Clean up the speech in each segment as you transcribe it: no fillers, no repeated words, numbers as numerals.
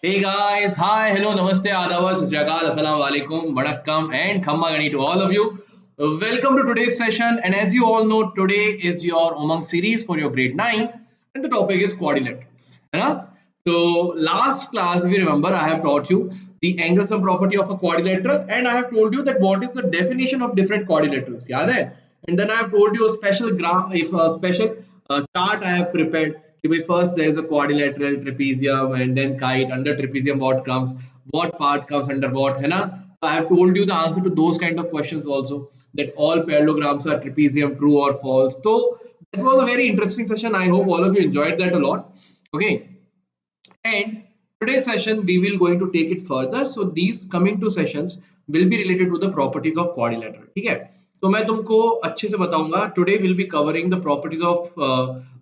Hey guys, hi, hello, namaste, adab, sat sri akal, assalamu alaikum, vanakkam, and khamma gani to all of you. Welcome to today's session. And as you all know, today is your Umang series for your grade 9, and the topic is quadrilaterals. है ना? So, last class, if you remember, I have taught you the angles and property of a quadrilateral, and I have told you that what is the definition of different quadrilaterals. याद है? And then I have told you a special graph, if a special chart I have prepared. First, there is a quadrilateral trapezium, and then kite. Under trapezium, what part comes under what? है ना? I have told you the answer to those kind of questions also. That all parallelograms are trapezium, true or false. So that was a very interesting session. I hope all of you enjoyed that a lot. Okay. And today's session we will going to take it further. So these coming two sessions will be related to the properties of quadrilateral. ठीक है? तो मैं तुमको अच्छे से बताऊंगा. Today we'll be covering the properties of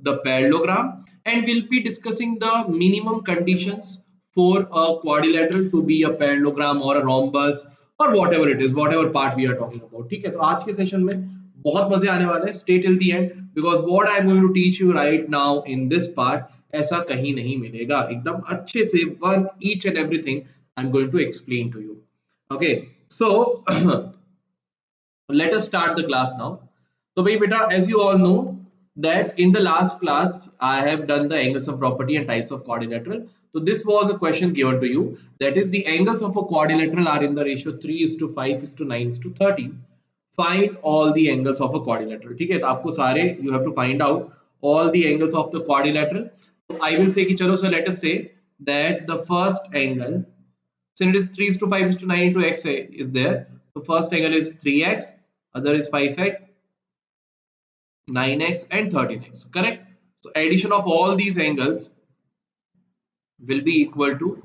the parallelogram, and we'll be discussing the minimum conditions for a quadrilateral to be a parallelogram or a rhombus or whatever it is, whatever part we are talking about. ठीक है? तो आज के session में बहुत मजे आने वाले हैं. Stay till the end because what I'm going to teach you right now in this part ऐसा कहीं नहीं मिलेगा. एकदम अच्छे से one each and everything I'm going to explain to you. Okay, so let us start the class now. So bhai beta, as you all know that in the last class I have done the angles of property and types of quadrilateral. So this was a question given to you, that is the angles of a quadrilateral are in the ratio 3:5:9:13. Find all the angles of a quadrilateral. ठीक है, तो आपको सारे you have to find out all the angles of the quadrilateral. So I will say कि चलो, so let us say that the first angle, since it is 3:5:9 into x is there, so first angle is 3x, other is 5x, 9x and 13x, correct? So addition of all these angles will be equal to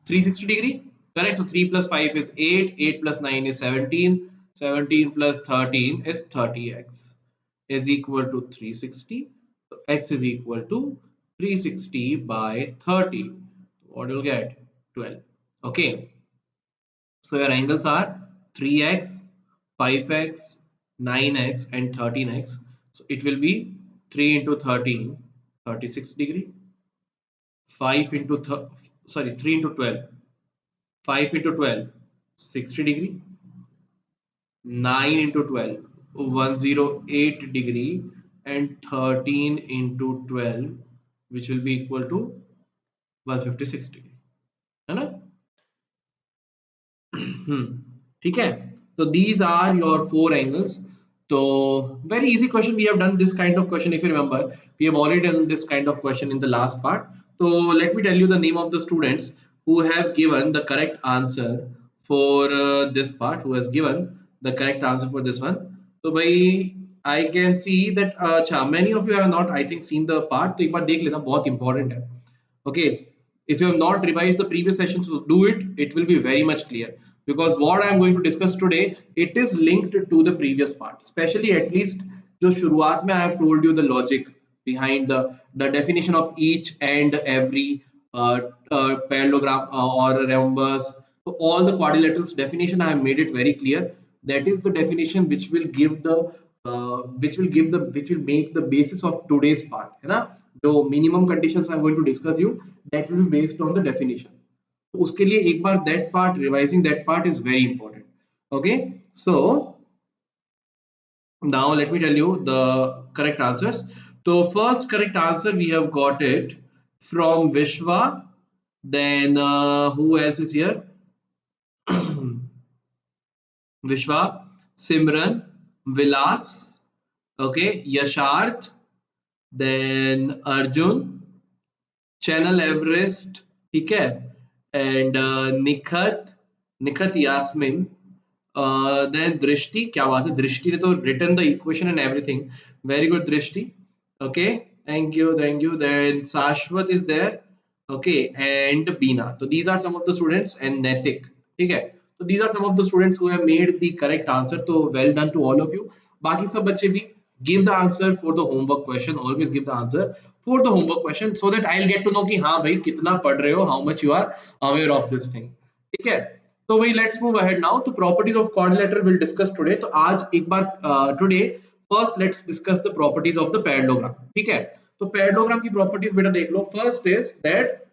360 degree, correct? So 3 plus 5 is 8, 8 plus 9 is 17, 17 plus 13 is 30x is equal to 360. So x is equal to 360 by 30. What you'll get? 12. Okay. So your angles are 3x, 5x, 9x and 13x. So it will be 3 into 13, 36 degree. 5 into 3 into 12, 5 into 12, 60 degree. 9 into 12, 108 degree, and 13 into 12, which will be equal to 156 degree. है ना? ठीक है, so these are your four angles. So very easy question. We have done this kind of question, if you remember. We have already done this kind of question in the last part. So let me tell you the name of the students who have given the correct answer for this part, who has given the correct answer for this one. So by I can see that many of you have not, I think, seen the part. तो एक बार देख लेना, बहुत important है. Okay, if you have not revised the previous sessions, so do it. It will be very much clear because what I am going to discuss today, it is linked to the previous part, especially at least जो शुरुआत में I have told you the logic behind the definition of each and every parallelogram or rhombus. So all the quadrilaterals definition I have made it very clear. That is the definition which will give the which will make the basis of today's part, है ना? जो minimum conditions I'm going to discuss you, that will be based on the definition. तो उसके लिए एक बार that part, revising that part is very important. Okay, so now let me tell you the correct answers. So first correct answer we have got it from Vishwa. Then who else is here? Vishwa, Simran, Vilas, okay, Yasharth, then Arjun, Channel Everest, ठीक है, and Nikhat Yasmin, then Drishti. क्या बात है, दृष्टि ने तो written the equation and everything. Very good, Drishti. Okay, thank you, thank you. Then Sashwat is there. Okay, and Beena. So these are some of the students, and Netik. ठीक है, so these are some of the students who have made the correct answer. So well done to all of you. बाकी सब बच्चे भी give the answer for the homework question. Always give the answer for the homework question so that I'll get to know कि हाँ भाई कितना पढ़ रहे हो, how much you are aware of this thing. ठीक है, तो भाई let's move ahead now to properties of quadrilateral we'll discuss today. तो आज एक बार today first let's discuss the properties of the parallelogram. ठीक है, तो parallelogram की properties बेटा देख लो. First is that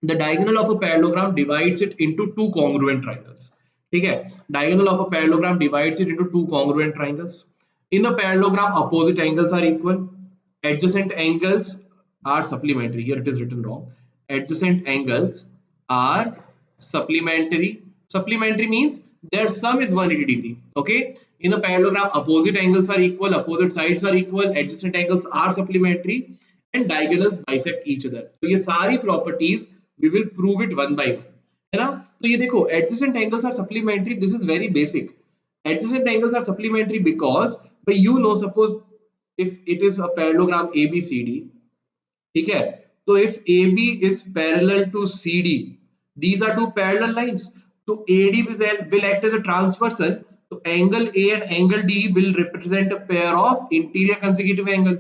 the diagonal of a parallelogram divides it into two congruent triangles. ठीक है, diagonal of a parallelogram divides it into two congruent triangles. In a parallelogram, opposite angles are equal, adjacent angles are supplementary. Here it is written wrong. Adjacent angles are supplementary. Supplementary means their sum is 180 degree. Okay, in a parallelogram, opposite angles are equal, opposite sides are equal, adjacent angles are supplementary, and diagonals bisect each other. तो ये सारी properties we will prove it one by one, है ना? तो ये देखो, adjacent angles are supplementary. This is very basic. Adjacent angles are supplementary because, but you know, suppose if it is a parallelogram ABCD, ठीक है, तो if AB is parallel to CD, these are two parallel lines, तो AD will act as a transversal, so angle A and angle D will represent a pair of interior consecutive angle,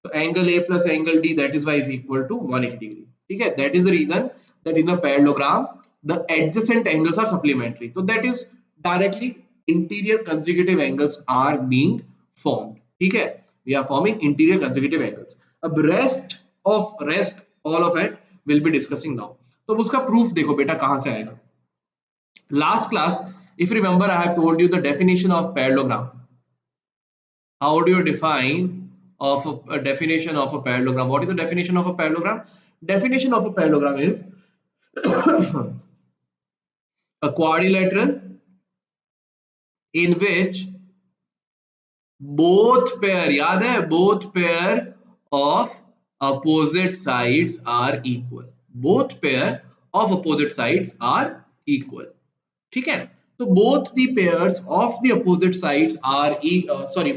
so angle A plus angle D, that is why is equal to 180 degree. ठीक है, that is the reason that in a parallelogram the adjacent angles are supplementary, so that is directly interior consecutive angles are being formed. ठीक है, we are forming interior consecutive angles. अब rest all of it will be discussing now. तो उसका proof देखो बेटा कहां से आएगा. Last class, if you remember, I have told you the definition of parallelogram. How do you define of a definition of a parallelogram? What is the definition of a parallelogram? Definition of a parallelogram is a quadrilateral in which both pair, याद है, both pair of opposite sides are equal. Both pair of opposite sides are equal. ठीक है, तो both the pairs of the opposite sides are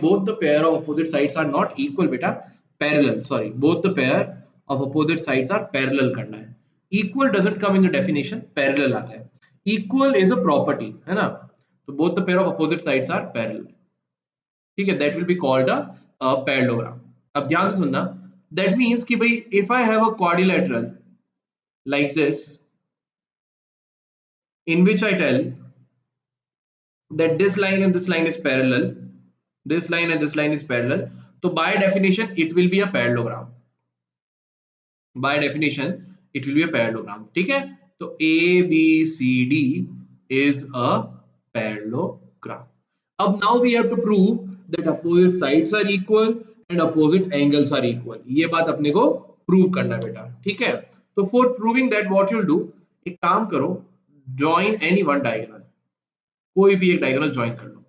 both the pair of opposite sides are not equal बेटा, parallel. Sorry, both the pair of opposite sides are parallel करना है. Equal doesn't come in the definition, parallel आता है. Equal is a property, है ना? तो both the pair of opposite sides are parallel. ठीक है, that will be called a parallelogram. अब ध्यान से सुनना, that means कि भाई if I have a quadrilateral like this in which I tell that this line and this line is parallel, this line and this line is parallel, so by definition it will be a parallelogram. By definition it will be a parallelogram. ठीक है, तो ABCD is a parallelogram. अब now we have to prove that opposite sides are equal and opposite angles are equal. ये बात अपने को prove करना है बेटा. ठीक है, तो for proving that what you'll do, एक काम करो, join any one diagonal. कोई भी एक diagonal join कर लो.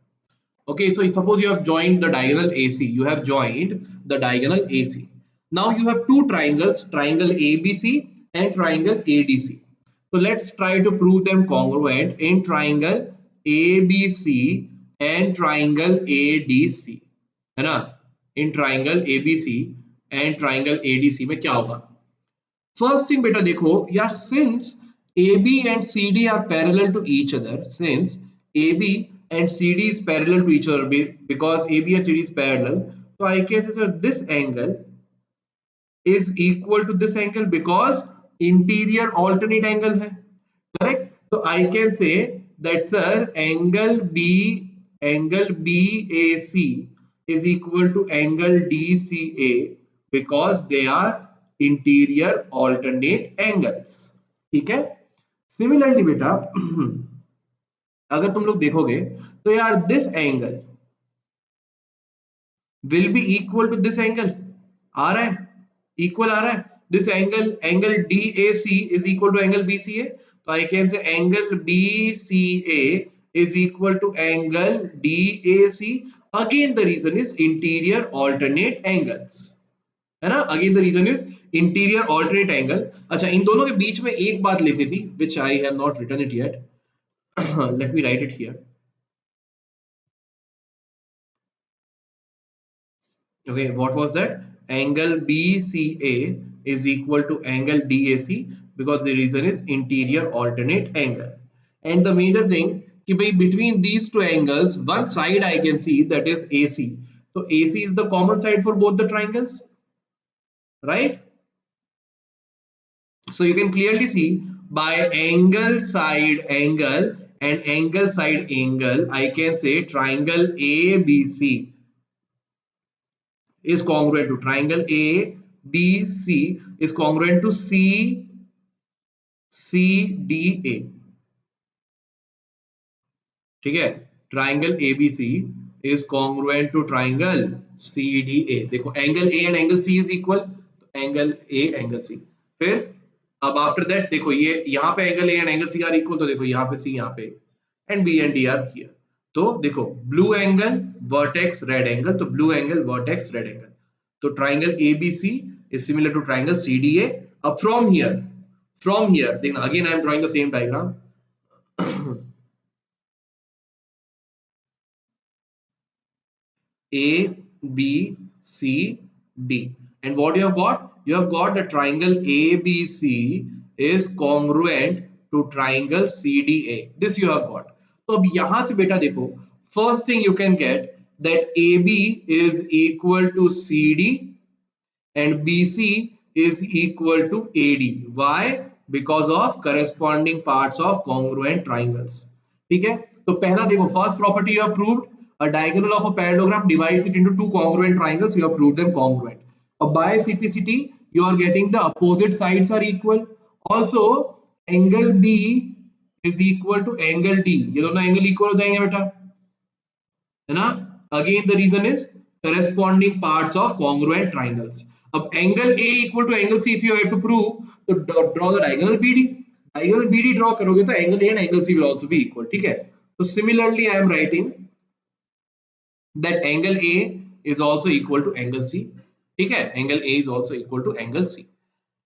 Okay, so suppose you have joined the diagonal AC. You have joined the diagonal AC. Now you have two triangles, triangle ABC and triangle ADC. So let's try to prove them congruent in triangle ABC and triangle ADC. है ना? In triangle ABC and triangle ADC में क्या होगा? First thing बेटा देखो यार, since AB and CD are parallel to each other, since AB and CD is parallel to each other, because AB and CD is parallel, so I can say, sir, this angle is equal to this angle because interior alternate angle है, correct? So I can say that, sir, angle BAC is equal to angle DCA because they are interior alternate angles. ठीक है, similarly बेटा अगर तुम लोग देखोगे तो यार this angle will be equal to this angle. आ रहा है, इक्वल आ रहा है. This angle DAC is equal to angle BCA, तो I can say angle BCA is equal to angle DAC. Again the reason is interior alternate angles, है ना? Again the reason is interior alternate angle. अच्छा, इन दोनों के बीच में एक बात लिखनी थी which I have not written it yet. Let me write it here. Okay, what was that? Angle BCA is equal to angle DAC because the reason is interior alternate angle. And the major thing कि भाई between these two angles, one side I can see, that is AC. So AC is the common side for both the triangles, right? So you can clearly see by angle side angle and angle side angle, I can say triangle ABC is congruent to triangle ABC is congruent to CDA, ठीक है, triangle ABC is congruent to triangle CDA। देखो angle A and angle C is equal, तो angle A angle C। फिर अब after that देखो ये यहाँ पे angle A and angle C are equal, तो देखो यहाँ पे C यहाँ पे and B and D are here. तो देखो blue angle vertex red angle, तो blue angle vertex red angle, तो triangle ABC is similar to triangle CDA। अब from here देखना, again I am drawing the same diagram। A, B, C, D. And what you have got? You have got the triangle ABC is congruent to triangle CDA. This you have got. तो अब यहां से बेटा देखो, first thing you can get that AB is equal to CD and BC is equal to AD. Why? Because of corresponding parts of congruent triangles. ठीक है, तो पहला देखो first property you have proved, a diagonal of a parallelogram divides it into two congruent triangles, you have proved them congruent. By CPCT you are getting the opposite sides are equal, also angle B is equal to angle D, ये दोनों angle equal हो जाएंगे बेटा, है ना। Again the reason is corresponding parts of congruent triangles। अब angle A equal to angle C, if you have to prove तो draw the diagonal BD, diagonal BD draw करोगे तो angle A and angle C will also be equal, ठीक है। तो similarly I am writing that angle A is also equal to angle C, ठीक है, angle A is also equal to angle C,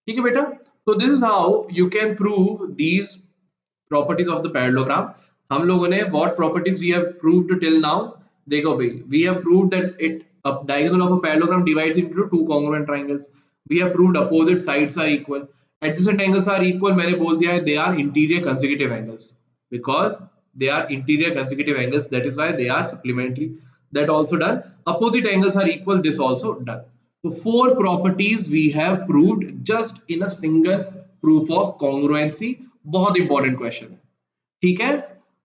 ठीक है बेटा। तो this is how you can prove these properties of the parallelogram। हम लोगों ने what properties we have proved till now, देखो भाई we have proved that it a diagonal of a parallelogram divides into two congruent triangles, we have proved opposite sides are equal, adjacent angles are equal, मैंने बोल दिया है they are interior consecutive angles, because they are interior consecutive angles, that is why they are supplementary, that also done, opposite angles are equal, this also done। so four properties we have proved just in a single proof of congruency, बहुत important question है, ठीक है।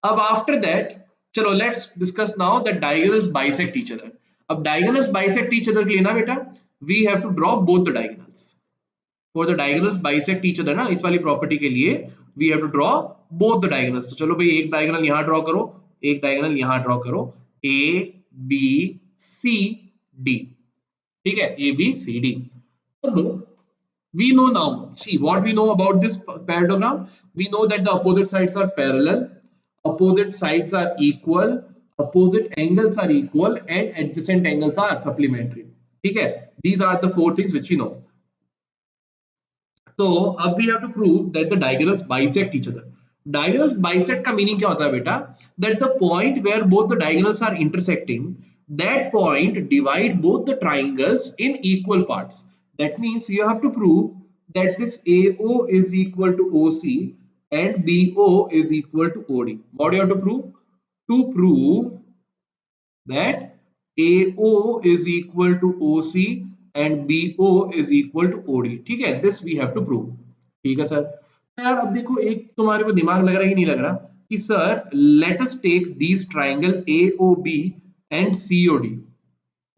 अब after that चलो let's discuss now that diagonals bisect each other. अब diagonals bisect each other के लिए ना बेटा we have to draw both the diagonals, for the diagonals bisect each other ना, इस वाली प्रॉपर्टी के लिए we have to draw both the diagonals. तो चलो भाई एक डायगोनल यहां ड्रॉ करो, एक डायगोनल यहां ड्रॉ करो, ए बी सी डी, ठीक है, A B C D. we know now, see what we know about this parallelogram, we know that the opposite sides are parallel, opposite sides are equal, opposite angles are equal and adjacent angles are supplementary, ठीक है, these are the four things which we know। तो अब we have to prove that the diagonals bisect each other। diagonals bisect का meaning क्या होता है बेटा, that the point where both the diagonals are intersecting, that point divide both the triangles in equal parts। that means you have to prove that this AO is equal to OC and BO is equal to OD। what do you have to prove? To prove that AO is equal to OC and BO is equal to OD, ठीक है, this we have to prove, ठीक है sir. तो यार अब देखो एक तुम्हारे को दिमाग लग रहा है कि नहीं लग रहा कि sir let us take this triangle AOB and COD।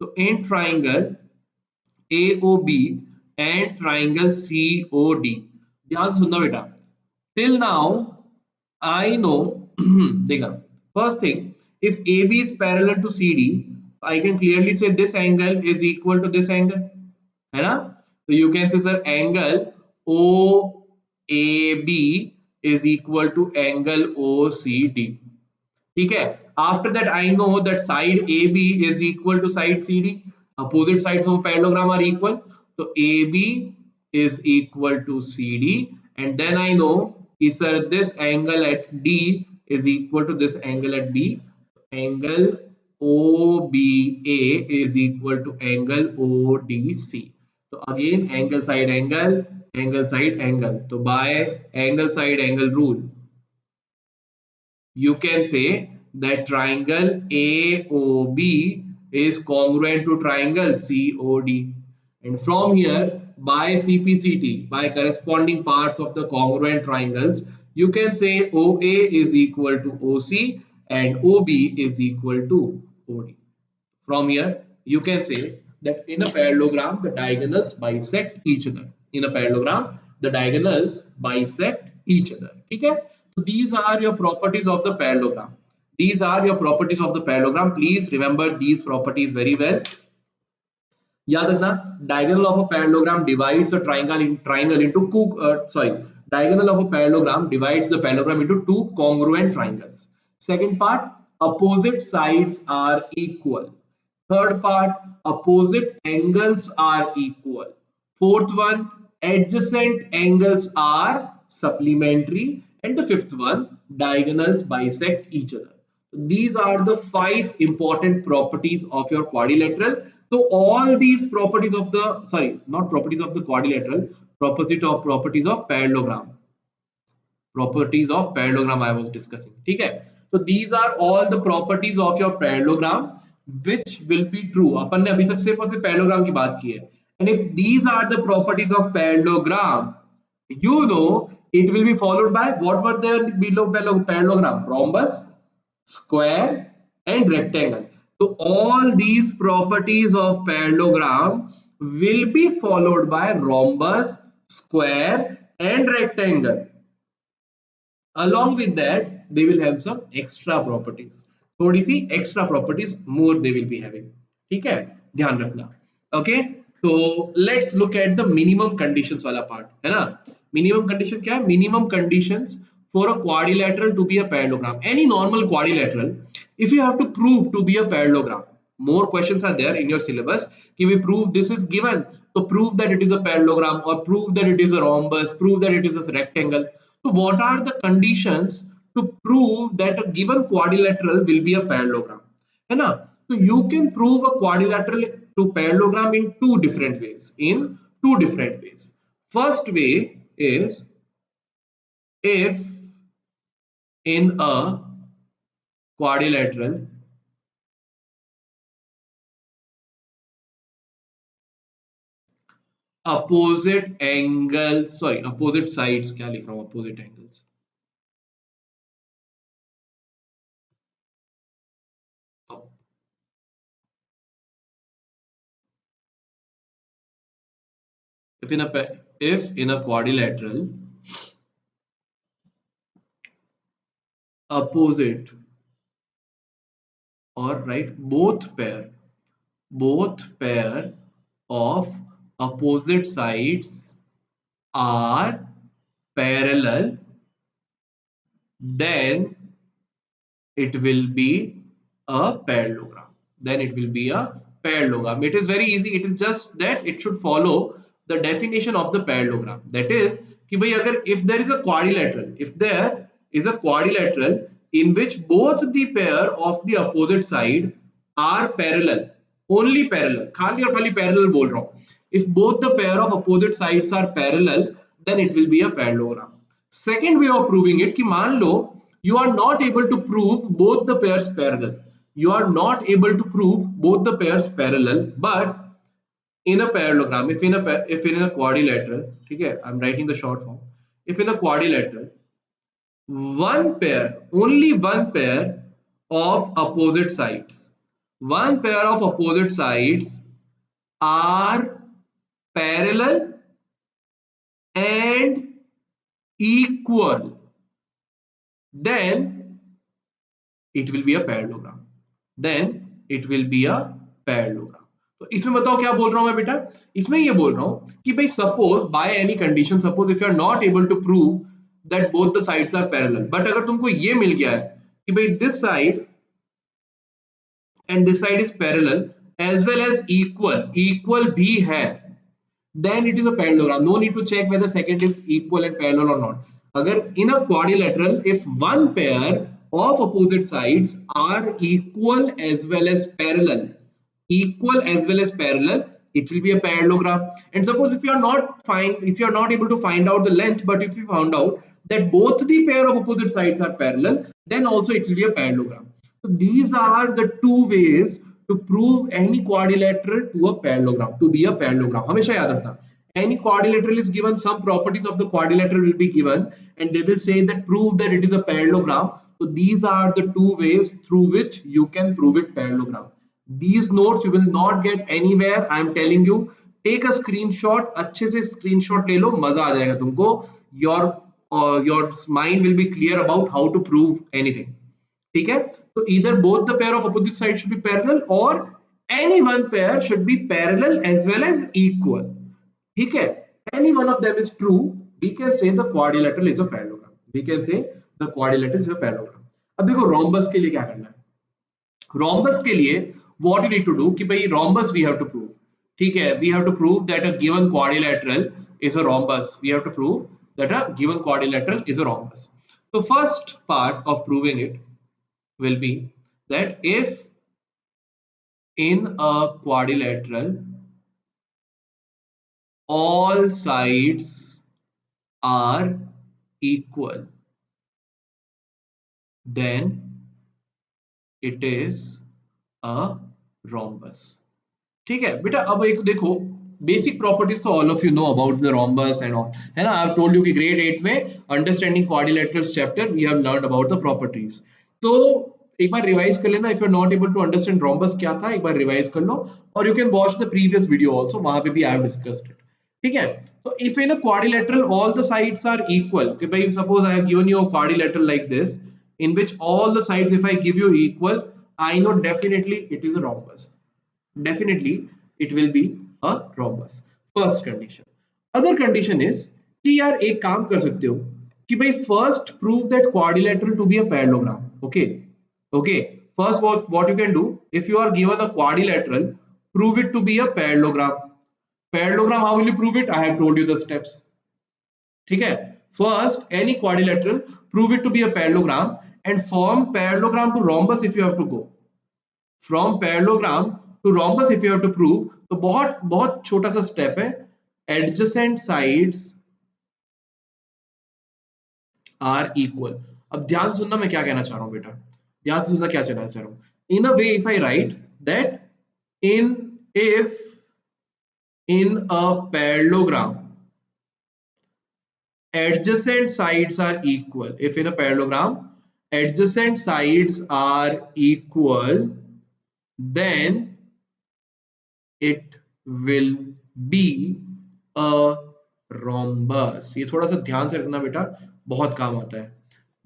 तो in triangle AOB and triangle COD, ध्यान से सुनना बेटा, till now I know देखा, first thing if AB is parallel to CD I can clearly say this angle is equal to this angle, है ना। तो you can say sir angle OAB is equal to angle OCD, ठीक है। after that I know that side AB is equal to side CD, opposite sides of a parallelogram are equal, so AB is equal to CD, and then I know sir this angle at D is equal to this angle at B, angle OBA is equal to angle ODC। तो again angle side angle, angle side angle, तो by angle side angle rule you can say that triangle AOB is congruent to triangle COD, and from here by CPCT, by corresponding parts of the congruent triangles, you can say OA is equal to OC and OB is equal to OD। from here you can say that in a parallelogram the diagonals bisect each other, in a parallelogram the diagonals bisect each other. ठीक है? So these are your properties of the parallelogram. These are your properties of the parallelogram. Please remember these properties very well. याद रखना, diagonal of a parallelogram divides a triangle into diagonal of a parallelogram divides the parallelogram into two congruent triangles. Second part, opposite sides are equal. Third part, opposite angles are equal. Fourth one, adjacent angles are supplementary. And the fifth one, diagonals bisect each other. These are the 5 important properties of your quadrilateral. So all these properties of the, sorry, not properties of the quadrilateral, properties of parallelogram. Properties of parallelogram I was discussing. Okay. So these are all the properties of your parallelogram which will be true. अपन ने अभी तक सिर्फ और सिर्फ parallelogram की बात की है. And if these are the properties of parallelogram, you know it will be followed by what were there below parallelogram? Rhombus, square, and rectangle. So all these properties of parallelogram will be followed by rhombus, square, and rectangle. Along with that, they will have some extra properties. थोड़ी सी extra properties more they will be having. ठीक है, ध्यान रखना. Okay, so let's look at the minimum conditions वाला part, है ना? Minimum condition क्या है? Minimum conditions for a quadrilateral to be a parallelogram. Any normal quadrilateral, if you have to prove to be a parallelogram, more questions are there in your syllabus. Can we prove this is given? So prove that it is a parallelogram, or prove that it is a rhombus, prove that it is a rectangle. So what are the conditions to prove that a given quadrilateral will be a parallelogram? है ना? So you can prove a quadrilateral to parallelogram in two different ways. First way is if in a quadrilateral opposite sides, क्या लिख रहा हूँ, opposite angles, if in a quadrilateral opposite, or right, both pair of opposite sides are parallel, then it will be a parallelogram. It is very easy. It is just that it should follow the definition of the parallelogram. That is कि भाई अगर if there is a quadrilateral in which both the pair of the opposite side are parallel, only parallel, खाली और खाली parallel बोल रहा हूँ. If both the pair of opposite sides are parallel, then it will be a parallelogram. Second way of proving it कि मान लो you are not able to prove both the pairs parallel. But in a parallelogram, if in a quadrilateral, okay, I'm writing the short form. If in a quadrilateral, only one pair of opposite sides are parallel and equal, then it will be a parallelogram. तो इसमें बताओ क्या बोल रहा हूं मैं बेटा? इसमें ये बोल रहा हूं कि भाई suppose by any condition, suppose if you are not able to prove that both the sides are parallel, but अगर तुमको ये मिल गया है कि भाई this side and this side is parallel as well as equal भी है, then it is a parallelogram. No need to check whether second is equal and parallel or not. Agar in a quadrilateral, if one pair of opposite sides are equal as well as parallel, it will be a parallelogram. And suppose if you are not able to find out the length, but if you found out that both the pair of opposite sides are parallel, then also it will be a parallelogram. So these are the two ways to prove any quadrilateral to a parallelogram, to be a parallelogram. हमेशा याद रखना, any quadrilateral is given, some properties of the quadrilateral will be given, and they will say that prove that it is a parallelogram. So these are the two ways through which you can prove it parallelogram. These notes you will not get anywhere. I am telling you, take a screenshot, अच्छे से screenshot ले लो, मजा आ जाएगा तुमको. Your your mind will be clear about how to prove anything. ठीक है, तो either both the pair of opposite sides should be parallel or any one pair should be parallel as well as equal. ठीक है, any one of them is true, we can say the quadrilateral is a parallelogram. We can say the quadrilateral is a parallelogram. अब देखो rhombus के लिए क्या करना है. Rhombus के लिए what you need to do कि भाई rhombus we have to prove. ठीक है, we have to prove that a given quadrilateral is a rhombus. We have to prove that a given quadrilateral is a rhombus. The first part of proving it will be that if in a quadrilateral all sides are equal, then it is a rhombus. ठीक है बेटा, अब एक देखो basic properties तो all of you know about the rhombus and all, है ना. I have told you कि ग्रेड 8 में understanding quadrilaterals chapter we have learned about the properties. तो एक बार रिवाइज कर लेना. If you are not able to understand rhombus क्या था, एक बार रिवाइज कर लो, और you can watch the previous video also, वहां पे भी आई हैव डिस्कस्ड इट. ठीक है, तो if in a quadrilateral all the sides are equal, कि भाई suppose I have given you a quadrilateral like this in which all the sides if I give you equal, I know definitely it is a rhombus. Definitely it will be a rhombus. First condition. Other condition is कि यार एक काम कर सकते हो कि भाई first prove that quadrilateral to be a parallelogram. Okay, first what you can do, if you are given a quadrilateral, prove it to be a parallelogram. Parallelogram, how will you prove it? I have told you the steps. ठीक है, first any quadrilateral prove it to be a parallelogram and form parallelogram to rhombus if you have to go. From parallelogram to rhombus if you have to prove, तो बहुत बहुत छोटा सा step है. adjacent sides are equal. अब ध्यान से सुनना मैं क्या कहना चाह रहा हूं बेटा, ध्यान से सुनना क्या कहना चाह रहा हूं. in a way if I write that if in a parallelogram adjacent sides are equal, if in a parallelogram adjacent sides are equal, then it will be a rhombus. ये थोड़ा सा ध्यान से रखना बेटा, बहुत काम आता है.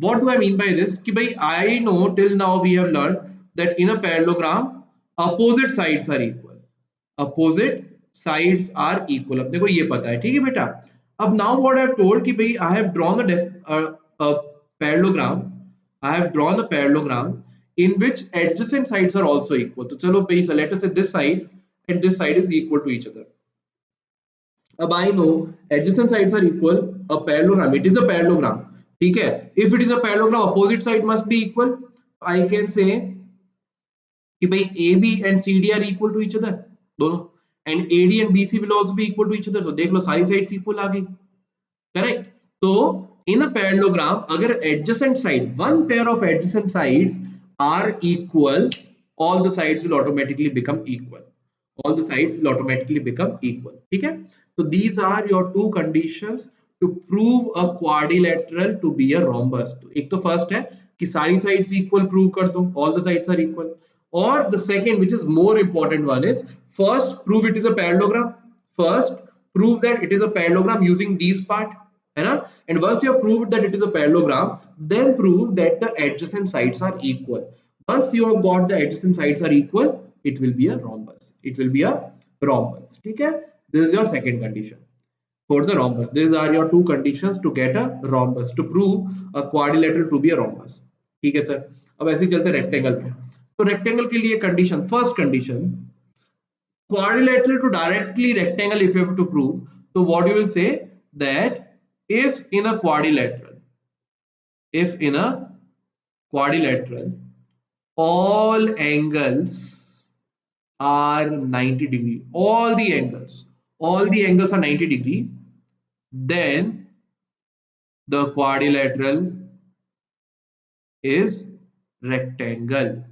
What do I mean by this? कि भाई I know till now we have learned that in a parallelogram opposite sides are equal. Opposite sides are equal. अपने को ये पता है, ठीक है बेटा. अब now what I have told कि भाई I have drawn a parallelogram. I have drawn a parallelogram in which adjacent sides are also equal. तो चलो भाई, let us say this side and this side is equal to each other. अब I know adjacent sides are equal. A parallelogram, it is a parallelogram. ठीक है, if it is a parallelogram opposite side must be equal. I can say कि भाई AB and CD are equal to each other, दोनों, and AD and BC will also be equal to each other. तो देख लो सारी sides equal आ गई. Correct. तो in a parallelogram अगर adjacent side, one pair of adjacent sides are equal, all the sides will automatically become equal. All the sides will automatically become equal. ठीक है, so these are your two conditions to prove a quadrilateral to be a rhombus. तो एक तो first है कि सारी sides equal prove कर दो, all the sides are equal. Or the second, which is more important one, is first prove it is a parallelogram. First prove that it is a parallelogram using these part, है ना. And once you have proved that it is a parallelogram, then prove that the adjacent sides are equal. Once you have got the adjacent sides are equal, it will be a rhombus. It will be a rhombus. ठीक है, this is your second condition for the rhombus. These are your two conditions to get a rhombus, to prove a quadrilateral to be a rhombus. ठीक है sir. अब ऐसे चलते rectangle पे. तो rectangle के लिए condition, first condition, quadrilateral to directly rectangle if you have to prove, so what you will say that if in a quadrilateral all angles are 90 degree, all the angles are 90 degree, then the quadrilateral is rectangle.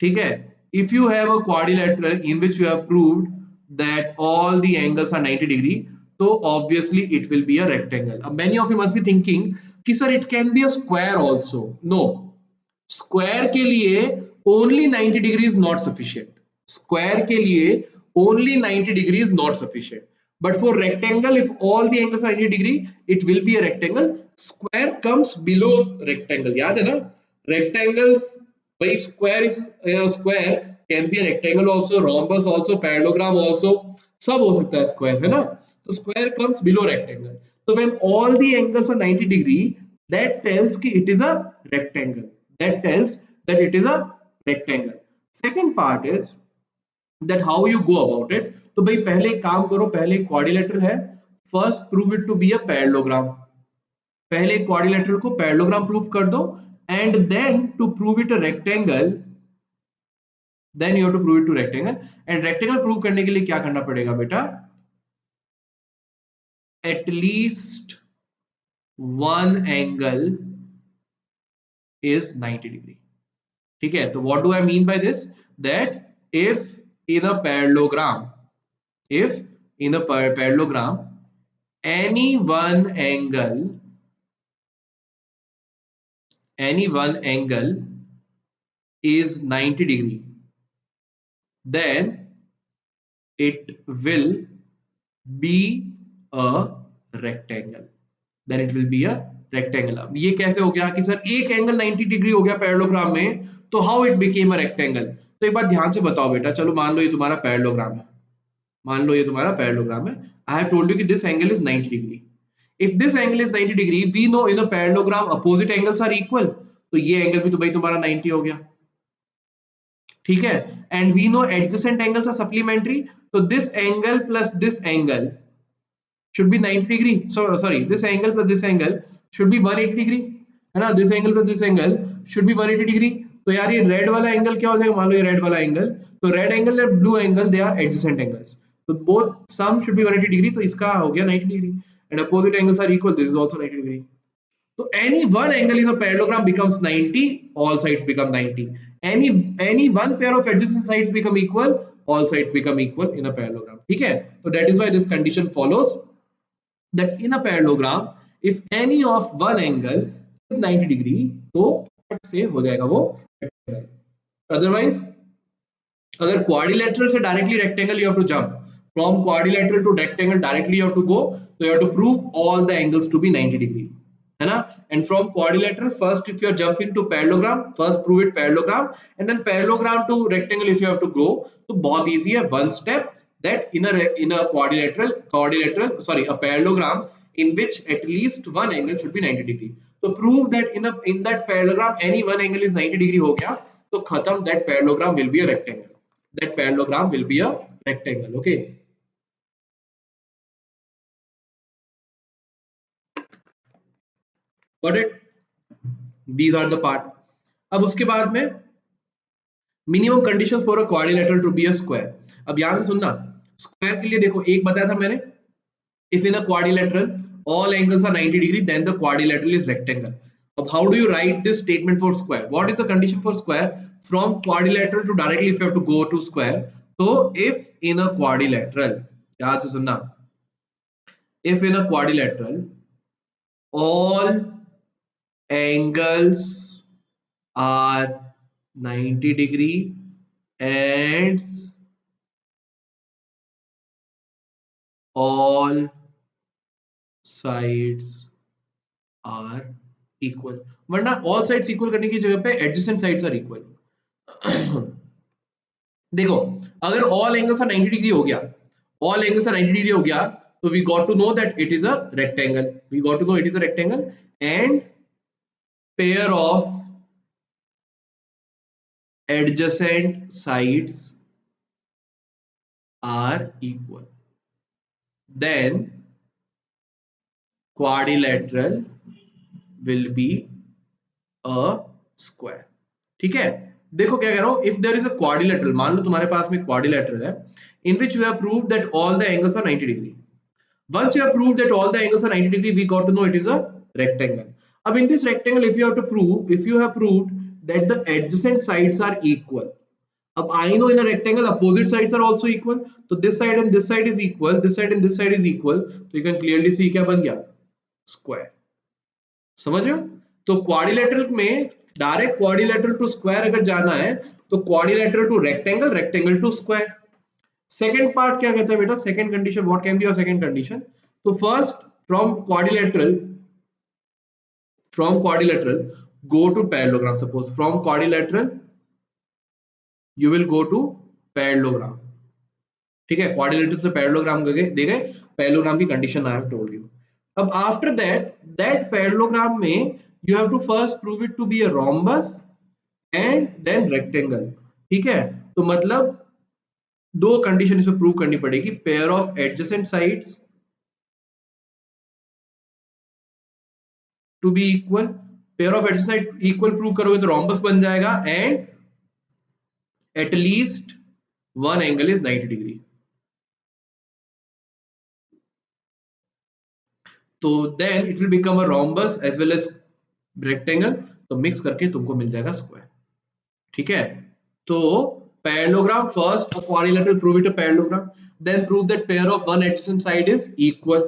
ठीक है, if you have a quadrilateral in which you have proved that all the angles are 90 degree, so obviously it will be a rectangle. Many of you must be thinking कि sir it can be a square also. No, square के लिए only 90 degree is not sufficient. Square के लिए only 90 degree is not sufficient. But for rectangle, if all the angles are 90 degree, it will be a rectangle. Square comes below rectangle. याद है ना? Rectangles, by square is square can be a rectangle also, rhombus also, parallelogram also. सब हो सकता है square, है ना? तो square comes below rectangle. So when all the angles are 90 degree, that tells कि it is a rectangle. That tells that it is a rectangle. Second part is that how you go about it. तो भाई पहले एक काम करो, पहले quadrilateral है, first prove it to be a parallelogram. पहले क्वाड्रिलेटरल को पैरेललोग्राम प्रूव कर दो, and then to prove it a rectangle, then you have to prove it to rectangle. And rectangle prove करने के लिए क्या करना पड़ेगा बेटा? At least one angle is 90 degree. ठीक है, तो what do I mean by this? That if in a parallelogram, if in a parallelogram any one angle is 90 degree, then it will be a rectangle. Then it will be a rectangle. अब ये कैसे हो गया कि sir एक angle 90 degree हो गया parallelogram में, तो how it became a rectangle? तो एक बार ध्यान से बताओ बेटा. चलो मान लो ये तुम्हारा पैरेललोग्राम है, मान लो ये तुम्हारा पैरेललोग्राम है. आई हैव टोल्ड यू कि this angle is 90 degree. If this angle is 90 degree, we know in a parallelogram opposite angles are equal. तो ये एंगल भी तो भाई तुम्हारा 90 हो गया. ठीक है, and we know adjacent angles are supplementary. तो this angle plus this angle should be 90 degree. So sorry, this angle plus this angle should be 180 degree, है ना? This angle plus this angle should be 180 degree. तो यार ये red वाला angle क्या हो जाएगा? मान लो ये रेड वाला एंगल, तो रेड एंगल और blue angle they are adjacent angles, तो both sum should be 180 degree. तो इसका हो गया 90 degree, and opposite angles are equal, this is also 90 degree. So any one angle in a parallelogram becomes 90, all sides become 90. Any one pair of adjacent sides become equal, all sides become equal in a parallelogram. ठीक है, so that is why this condition follows, that in a parallelogram if any of one angle is 90 degree, तो से हो जाएगा वो rectangle. Otherwise अगर quadrilateral से directly rectangle, you have to jump from quadrilateral to rectangle directly, you have to go, so you have to prove all the angles to be 90 degree, है ना? And from quadrilateral, first if you are jumping to parallelogram, first prove it parallelogram, and then parallelogram to rectangle if you have to go, तो बहुत easy है, one step. That in a a parallelogram in which at least one angle should be 90 degree. So prove that in that parallelogram any one angle is 90 degree हो गया, तो खत्म, that parallelogram will be a rectangle. That parallelogram will be a rectangle. Okay. Got it? These are the part. अब उसके बाद में minimum conditions for a quadrilateral to be a square. अब यहां से सुनना, स्क्वायर के लिए देखो एक बताया था मैंने, if in a quadrilateral all angles are 90 degree, then the quadrilateral is rectangle. अब how do you write this statement for square? What is the condition for square? From quadrilateral to directly if you have to go to square, so if in a quadrilateral, याद से सुनना, if in a quadrilateral all angles are 90 degree and all sides are equal. वरना all sides equal करने की जगह पे adjacent sides are equal. देखो अगर all angles are 90 degree हो गया, all angles are 90 degree हो गया, तो we got to know that it is a rectangle. We got to know it is a rectangle, and pair of adjacent sides are equal. Then quadrilateral will be a square. ठीक है, देखो क्या कह रहा हूं, if there is a quadrilateral, मान लो तुम्हारे पास में quadrilateral है, in which you have proved that all the angles are 90 degree. Once you have proved that all the angles are 90 degree, we got to know it is a rectangle. अब in this rectangle, if you have proved that the adjacent sides are equal. अब I know in a rectangle opposite sides are also equal, so this side and this side is equal, this side and this side is equal, so you can clearly see क्या बन गया, square. समझ रहे हो? तो quadrilateral में direct quadrilateral to square अगर जाना है, तो quadrilateral to rectangle, rectangle to square. Second part क्या कहता है बेटा, second condition, what can be your second condition? तो first, from quadrilateral go to parallelogram. Suppose from quadrilateral you will go to parallelogram. ठीक है, quadrilateral से parallelogram दे गए, parallelogram की condition I have told you. अब आफ्टर दैट parallelogram में you have to first prove it to be a rhombus and then rectangle. ठीक है, तो मतलब दो कंडीशन इसमें प्रूव करनी पड़ेगी. Pair of adjacent sides to be equal, pair of adjacent side equal prove करोगे तो रोम्बस बन जाएगा, and at least one angle is 90 degree. तो then it will become a rhombus as well as rectangle. तो mix करके तुमको मिल जाएगा square. ठीक है, तो parallelogram first, a quadrilateral, prove it a parallelogram, then prove that pair of one adjacent side is equal,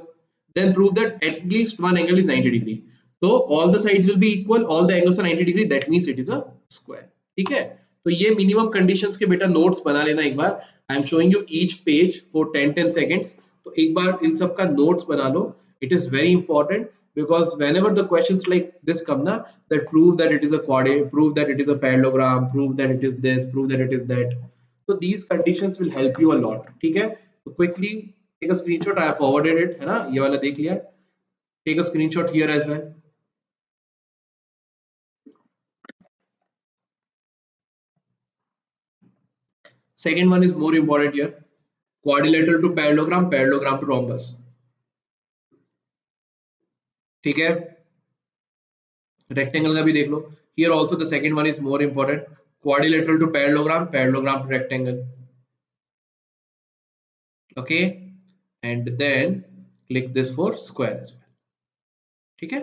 then prove that at least one angle is 90 degree. So all the sides will be equal, all the angles are 90 degree, that means it is a square. ठीक है, तो ये minimum conditions के बेटा notes बना लेना एक बार. I am showing you each page for 10 seconds. तो एक बार इन सब का नोट्स बना लो. It is very important because whenever the questions like this come na, that prove that it is a quadrilateral, prove that it is a parallelogram, prove that it is this, prove that it is that, so these conditions will help you a lot. ठीक है, तो quickly take a screenshot. I have forwarded it, है ना, ये वाला देख लिया. take a screenshot here as well. Second one is more important here, quadrilateral to parallelogram, parallelogram to rhombus. ठीक है, रेक्टेंगल का भी देख लो. Here also the second one is more important, quadrilateral to parallelogram, parallelogram to rectangle. Okay, and then click this for square as well. ठीक है,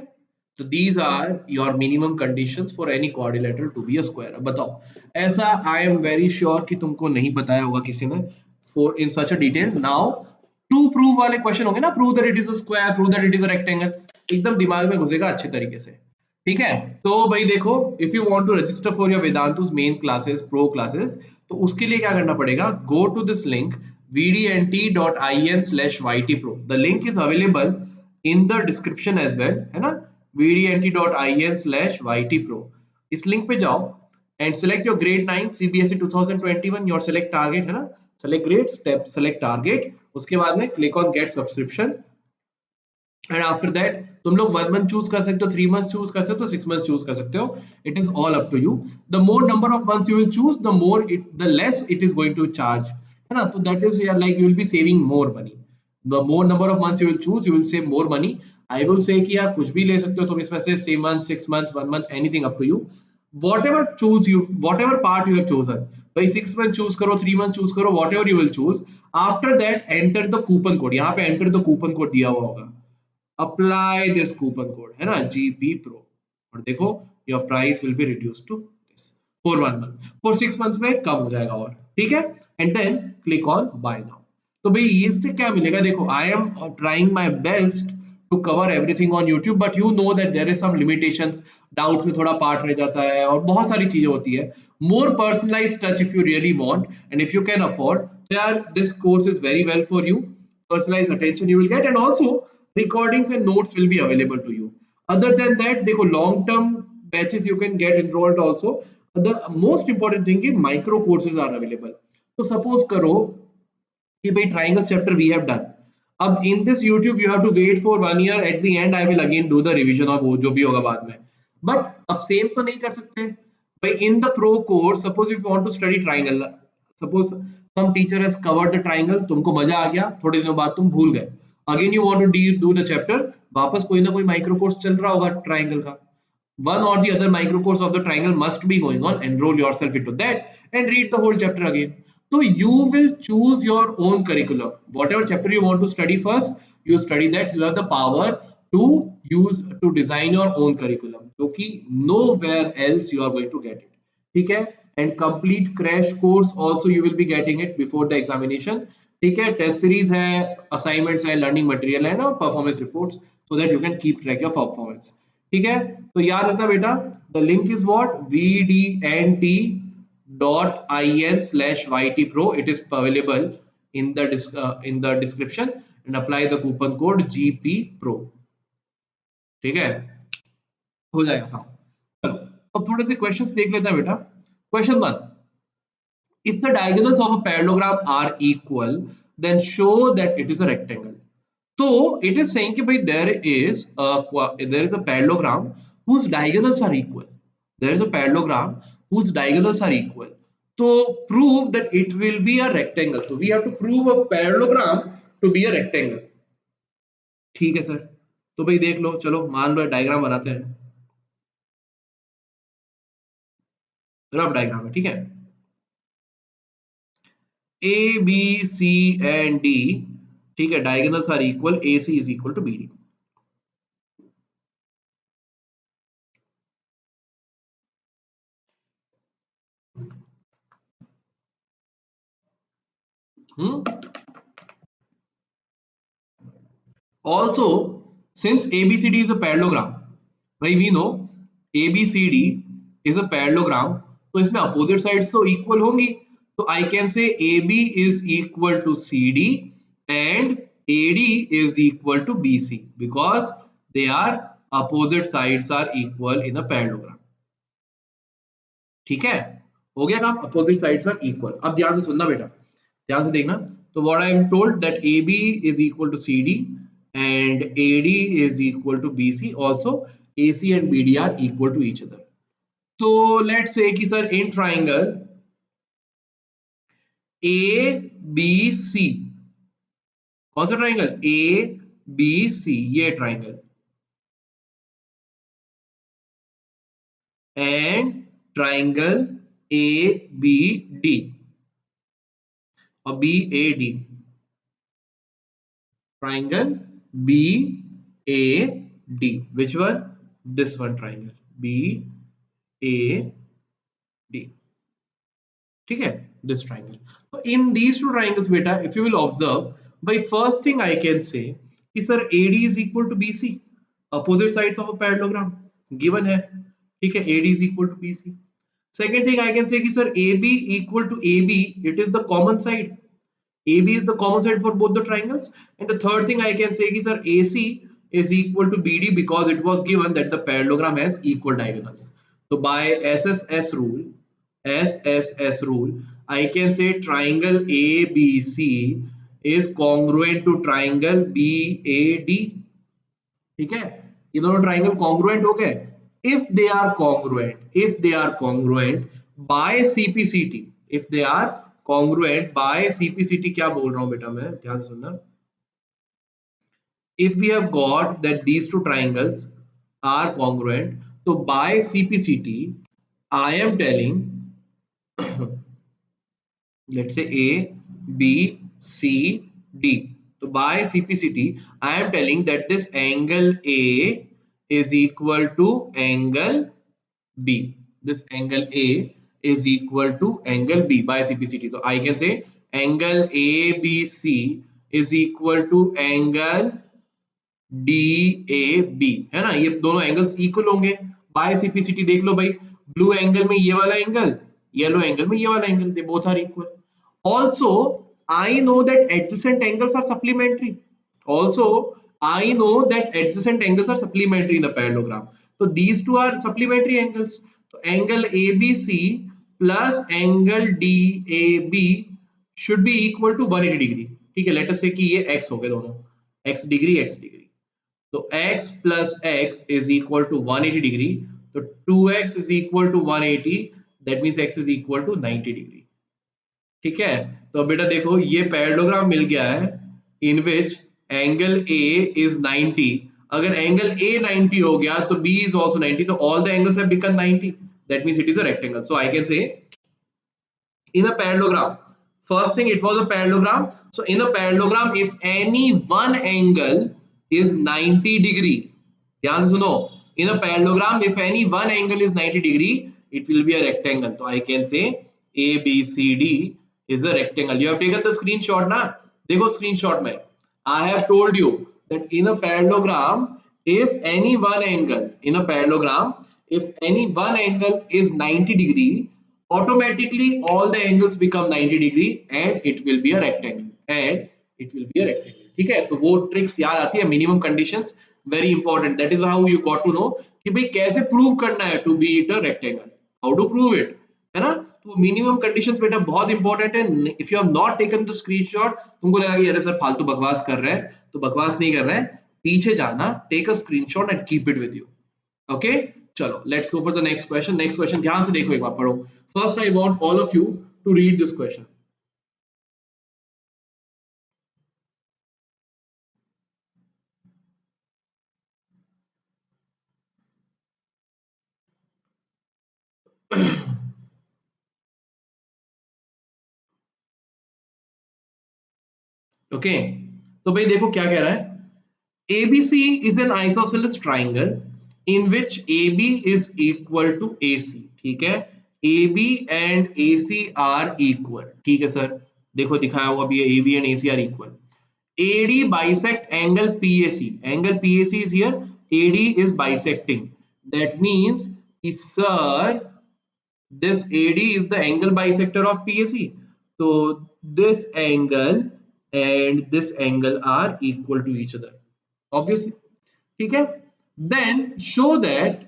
तो these are your minimum conditions for any quadrilateral to be a square. अब बताओ, ऐसा I am very sure कि तुमको नहीं बताया होगा किसी ने for in such a detail. Now to prove वाले क्वेश्चन होंगे ना, prove that it is a square, prove that it is a rectangle, एकदम दिमाग में घुसेगा अच्छे तरीके से. ठीक है, तो भाई देखो, if you want to register for your Vedantu's main classes, pro classes, तो उसके लिए क्या करना पड़ेगा, go to this link vdnt.in/ytpro. The link is available in the description as well, है ना, vdnt.in/ytpro. इस लिंक पे जाओ and select your grade 9 CBSE 2021, your select target, है ना, select grade, step select target, उसके बाद में click on get subscription, and after that तुम लोग 1 month चूज कर सकते हो, 3 months चूज कर सकते हो, 6 months चूज कर सकते हो. It is all up to you. The more number of months you will choose, the more it, the less it is going to charge, है ना. तो that is like you will be saving more money. The more number of months you will choose, you will save more money. I will say कि यार कुछ भी ले सकते हो तुम इसमें से, 3 months, 6 months, 1 month, anything up to you. whatever choose you, whatever part you have chosen, भाई 6 months चूज करो, 3 months चूज करो, whatever you will choose. After that enter the coupon code. यहाँ पे एंटर द कूपन कोड दिया हुआ होगा, apply this coupon code, है ना, GP Pro, और देखो your price will be reduce to this for 1 month. For 6 months में कम हो जाएगा और. ठीक है, and then click on buy now. तो भाई इससे क्या मिलेगा, देखो I am trying my best to cover everything on YouTube, but you know that there is some limitations, doubts में थोड़ा पार्ट रह जाता है और बहुत सारी चीजें होती है. More personalised touch if you really want and if you can afford, यार this course is very well for you. personalized attention you will get, and also recordings and notes will be available to you. Other than that, देखो long term batches you can get enrolled also. The most important thing is micro courses are available. So suppose करो कि भाई triangles chapter we have done. अब in this YouTube you have to wait for 1 year. At the end I will again do the revision of वो जो भी होगा बाद में. But अब same तो नहीं कर सकते भाई. In the pro course, suppose if you want to study triangle, suppose some teacher has covered the triangle, तुमको मजा आ गया, थोड़े दिनों बाद तुम भूल गए, again you want to do the chapter, वापस कोई ना कोई माइक्रो कोर्स चल रहा होगा ट्रायंगल का. one or the other micro course of the triangle must be going on. Enroll yourself into that and read the whole chapter again. So you will choose your own curriculum. Whatever chapter you want to study first, you study that. You have the power to use, to design your own curriculum, क्योंकि nowhere else you are going to get it. ठीक है, and complete crash course also you will be getting it before the examination. ठीक है, test series है, assignments है, learning material है ना, performance reports, so that you can keep track your performance. ठीक है, तो याद रखना बेटा, the link is what, vdnt.in/ytpro. It is available in the description and apply the coupon code GP Pro. ठीक है, हो जाएगा काम। चलो अब थोड़े से क्वेश्चंस देख लेते हैं बेटा। Question 1, if the diagonals of a parallelogram are equal then show that it is a rectangle. So it is saying कि भाई there is a parallelogram whose diagonals are equal. There is a parallelogram whose diagonals are equal. So prove that it will be a rectangle. So we have to prove a parallelogram to be a rectangle. ठीक है sir, तो भाई देख लो, चलो मान लो diagram बनाते हैं। Rough diagram है, ठीक है। A B C and D, ठीक है, diagonals are equal, A C is equal to B D. Also, since ABCD is a parallelogram, भाई we know ABCD is a parallelogram, तो इसमें opposite sides तो equal होंगी, तो I can say AB is equal to CD and AD is equal to BC because they are opposite sides are equal in a parallelogram. ठीक है, हो गया काम, opposite sides are equal। अब ध्यान से सुनना बेटा, ध्यान से देखना। तो what I am told that AB is equal to CD and AD is equal to BC, also AC and BD are equal to each other. So let's say कि sir in triangle ABC, कौन सा triangle, ABC, ये triangle, and triangle ABD और BAD, triangle BAD, which one, this one triangle BAD, ठीक है, this triangle. So in these two triangles beta, if you will observe, by first thing I can say कि sir AD is equal to BC, opposite sides of a parallelogram given है, ठीक है, AD is equal to BC. Second thing I can say कि sir AB equal to AB, it is the common side, AB is the common side for both the triangles. And the third thing I can say is sir AC is equal to BD because it was given that the parallelogram has equal diagonals. So by SSS rule, I can say triangle ABC is congruent to triangle BAD. ठीक है, ये दोनों triangle congruent हो गए if they are congruent by CPCT, if they are congruent by CPCT, क्या बोल रहा हूं बेटा मैं, ध्यान से सुनना। if we have got that these two triangles are congruent, so by CPCT I am telling let's say A B C D, so by CPCT I am telling that this angle A is equal to angle B, this angle A is equal to angle B by CPCT. So I can say angle ABC is equal to angle DAB, है ना, ये दोनों angles equal होंगे bye CPCT। देख लो भाई, blue angle में ये वाला एंगल, येलो एंगल में ये वाला angle, they both are equal. Also I know that adjacent angles are supplementary. Also I know that adjacent angles are supplementary in a parallelogram. So these two are supplementary angles. So angle ABC plus angle DAB should be equal to 180 degree. ठीक है, let us say कि ये x हो गए दोनों, x degree. तो x plus x is equal to 180 degree. तो 2x is equal to 180, that means x is equal to 90 degree. ठीक है, तो बेटा देखो ये पैरेललोग्राम मिल गया है इन विच एंगल A is 90, अगर एंगल A 90 हो गया तो B is also 90, तो all the angles have become 90, that means it is a rectangle. So I can say in a parallelogram, first thing it was a parallelogram, so in a parallelogram if any one angle is 90 degree, ध्यान से सुनो, in a parallelogram if any one angle is 90 degree it will be a rectangle. So I can say ABCD is a rectangle. You have taken the screenshot ना, देखो screenshot में I have told you that in a parallelogram if any one angle, in a parallelogram if any one angle is 90 degree, automatically all the angles become 90 degree and it will be a rectangle. and it will be a rectangle. ठीक है, तो वो tricks याद आती है, minimum conditions very important. That is how you got to know कि भाई कैसे प्रूव करना है to be it a rectangle, how to prove it, है ना. तो मिनिमम कंडीशंस बेटा बहुत इंपॉर्टेंट है. If you have not taken the screenshot, तुमको लगा कि अरे सर फालतू बकवास कर रहे हैं, तो बकवास नहीं कर रहे हैं, पीछे जाना, take a screenshot and keep it with you. Okay, चलो let's go for the next question. Next question ध्यान से देखो, एक बार पढ़ो. First I want all of you to read this question. Okay, तो भाई देखो क्या कह रहा है. ABC is an isosceles triangle in which AB is equal to AC. ठीक है, AB and AC are equal. ठीक है सर, देखो दिखाया हुआ भी है, AB and AC are equal. AD bisect angle PAC. Angle PAC is here. AD is bisecting. That means, sir, this AD is the angle bisector of PAC. So this angle and this angle are equal to each other, obviously. ठीक है, then show that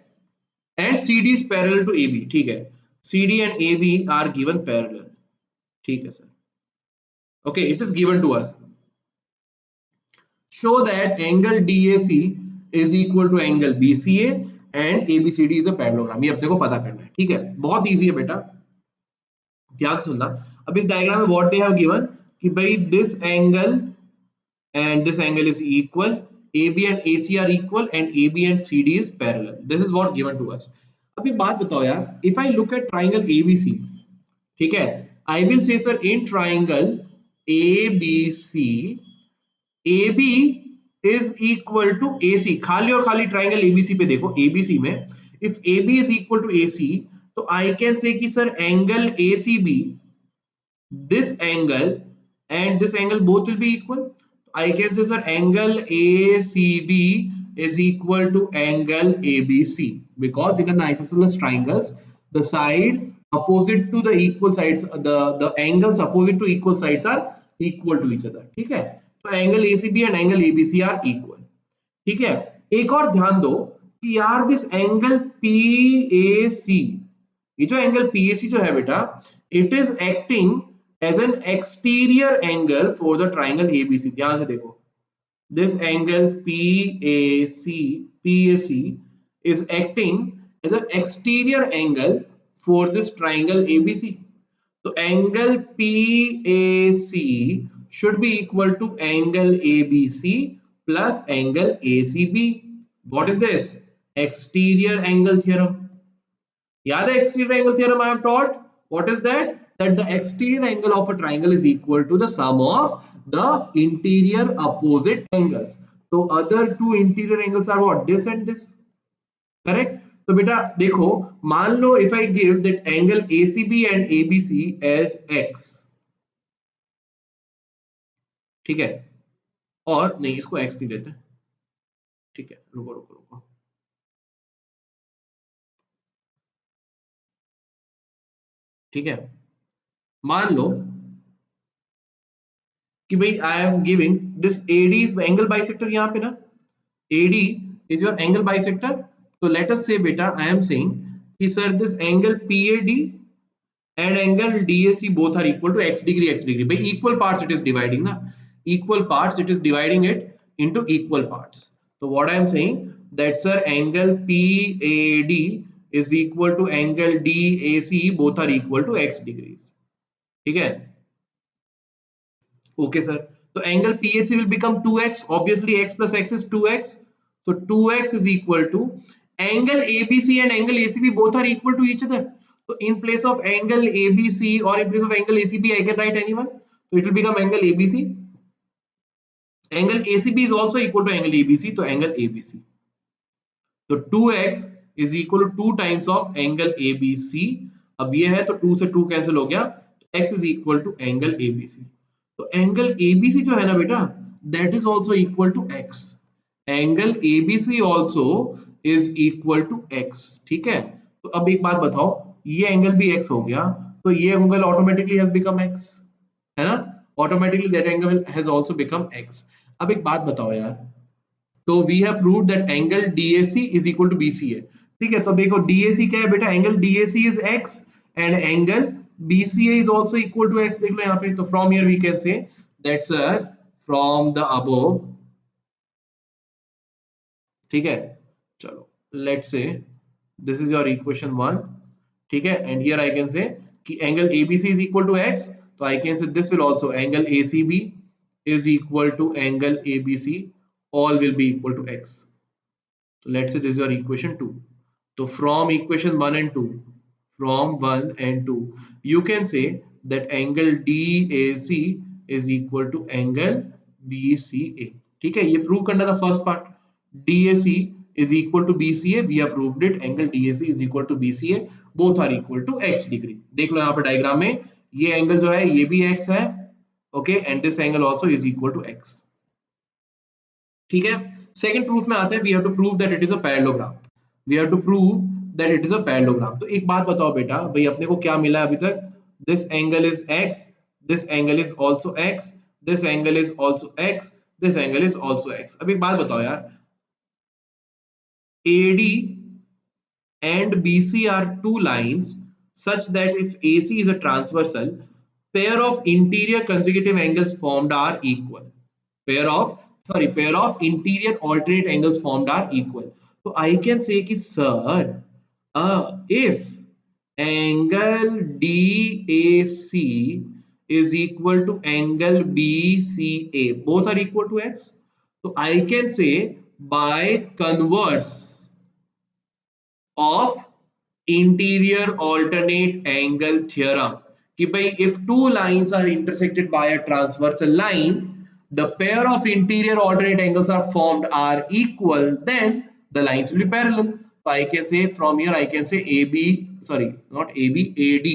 and CD is parallel to AB. ठीक है, CD and AB are given parallel. ठीक है sir, okay, it is given to us. Show that angle DAC is equal to angle BCA and ABCD is a parallelogram. ये अपने को पता करना है. ठीक है, बहुत इजी है बेटा, ध्यान सुनना. अब इस डायग्राम में व्हाट दे हैव गिवन कि भाई this angle and this angle is equal, AB and AC are equal and AB and CD is parallel. This is what given to us. अब एक बात बताओ यार, if I look at triangle ABC, ठीक है, I will say sir in triangle ABC, AB is equal to AC. खाली और खाली triangle ABC पे देखो, ABC में if AB is equal to AC, तो I can say कि sir angle ACB, this angle and this angle both will be equal. I can say sir angle ACB is equal to angle ABC because in an isosceles triangles the side opposite to the equal sides, the angles opposite to equal sides are equal to each other. ठीक है, तो angle ACB and angle ABC are equal. ठीक है, एक और ध्यान दो कि यार दिस एंगल PAC, ये जो एंगल PAC जो है बेटा, it is acting as an exterior angle for the triangle ABC. ध्यान से देखो, this angle PAC is acting as an exterior angle for this triangle ABC. So angle PAC should be equal to angle ABC plus angle ACB. What is this? Exterior angle theorem. याद है exterior angle theorem I have taught? What is that? That the exterior angle of a triangle is equal to the sum of the interior opposite angles. So other two interior angles are what? This and this. Correct? तो बेटा देखो, मान लो if I give that angle ACB and ABC as x, ठीक है, और नहीं इसको x नहीं देते, ठीक है, रुको रुको रुको, ठीक है, मान लो कि भाई I am giving this AD is angle bisector, यहाँ पे ना AD is your angle bisector. So let us say beta I am saying कि sir this angle PAD and angle DAC both are equal to x degree. By equal parts it is dividing na, equal parts it is dividing it into equal parts. So what I am saying that sir angle PAD is equal to angle DAC, both are equal to x degrees. ठीक है, okay sir. So angle PAC will become 2x, obviously x plus x is 2x. So 2x is equal to angle ABC and angle ACB both are equal to each other. So in place of angle ABC or in place of angle ACB, I can write anyone. So it will become angle ABC. Angle ACB is also equal to angle ABC. So angle ABC. So 2x is equal to 2 times of angle ABC. अब ये है तो 2 से 2 cancel हो गया. X is equal to angle ABC. तो angle ABC जो है ना बेटा, that is also equal to x. Angle ABC also is equal to x. ठीक है, तो अब एक बात बताओ, ये एंगल भी x हो गया, तो ये angle automatically has become x, है ना, automatically that angle has also become x. अब एक बात बताओ यार, तो we have proved that angle DAC is equal to BCA। ठीक है, तो देखो DAC क्या है बेटा, angle DAC is x and angle BCA is also equal to x। देख लो यहाँ पे, तो from here we can say that sir from the above, ठीक है, चलो let's say this is your equation 1, ठीक है, and here I can say कि angle ABC is equal to x, तो I can say this will also angle ACB is equal to angle ABC, all will be equal to x. So let's say this is your equation 2. So from equation 1 and 2, from 1 and 2, you can say that angle DAC is equal to angle BCA. ठीक है, ये prove करना था first part. DAC is equal to BCA, we have proved it, angle DAC is equal to BCA, both are equal to x degree। देख लो यहाँ पे diagram में, ये एंगल जो है ये भी x है, okay, and this angle also is equal to x। ठीक है, सेकंड प्रूफ में आते हैं, we have to prove that it is a parallelogram, we have to prove that it is a parallelogram। तो एक बात बताओ बेटा, भाई अपने को क्या मिला अभी तक, this angle is x, this angle is also x, this angle is also x, this angle is also x। अब एक बात बताओ यार, AD and BC are two lines such that if AC is a transversal, pair of interior consecutive angles formed are equal, pair of interior alternate angles formed are equal। So I can say कि sir, if angle DAC is equal to angle BCA, both are equal to x, so I can say by converse of interior alternate angle theorem कि भाई if two lines are intersected by a transversal line, the pair of interior alternate angles are formed are equal, then the lines will be parallel। So I can say from here I can say AB, sorry not AB, AD,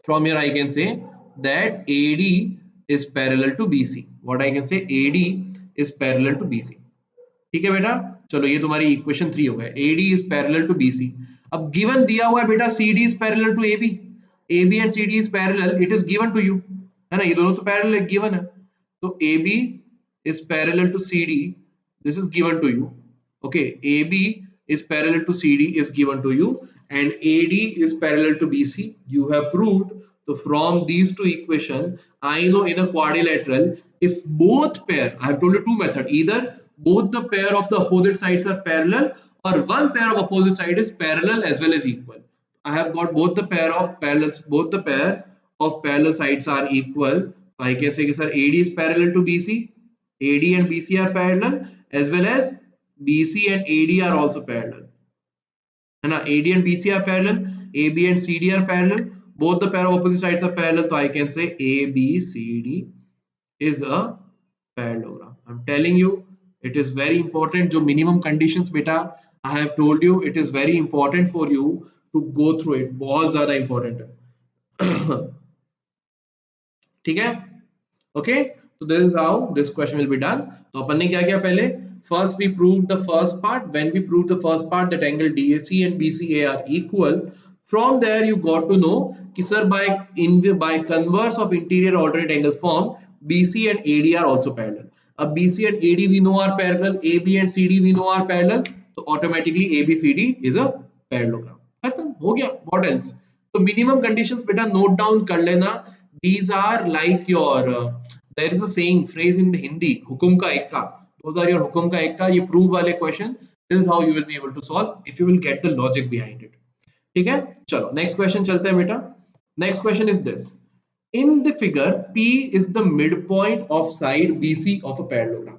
from here I can say that AD is parallel to BC, what I can say AD is parallel to BC। ठीक है बेटा, चलो ये तुम्हारी equation 3 हो गया, AD is parallel to BC। अब given दिया हुआ है बेटा CD is parallel to AB, AB and CD is parallel, it is given to you, है ना, ये दोनों तो पैरेलल गिवन है, तो AB is parallel to CD, this is given to you, okay, AB is parallel to CD is given to you and AD is parallel to BC, you have proved। So from these two equation I know in a quadrilateral if both pair, I have told you two method, either both the pair of the opposite sides are parallel or one pair of opposite side is parallel as well as equal। I have got both the pair of parallels, both the pair of parallel sides are equal, so I can say sir AD is parallel to BC, AD and BC are parallel as well as BC and AD are also parallel, है ना, AD and BC are parallel, AB and CD are parallel, both the pair of opposite sides are parallel, so I can say ABCD is a parallelogram। I'm telling you it is very important, जो minimum conditions बेटा I have told you, it is very important for you to go through it, बहुत ज़्यादा important है ठीक है, okay, so this is how this question will be done। तो अपन ने क्या किया पहले, first we proved the first part, when we proved the first part that angle DAC and BCA are equal, from there you got to know कि sir by converse of interior alternate angles formed BC and AD are also parallel। अब BC and AD we know are parallel, AB and CD we know are parallel, तो automatically ABCD is a parallelogram। खत्म हो गया, what else। तो minimum conditions बेटा note down कर लेना, these are like your there is a saying phrase in the Hindi, हुकुम का Ekka, those are your हुकुम का एक्का, ये prove वाले question, this is how you will be able to solve if you will get the logic behind it। ठीक है, चलो next question चलते हैं बेटा। Next question is this, in the figure P is the mid point of side BC of a parallelogram.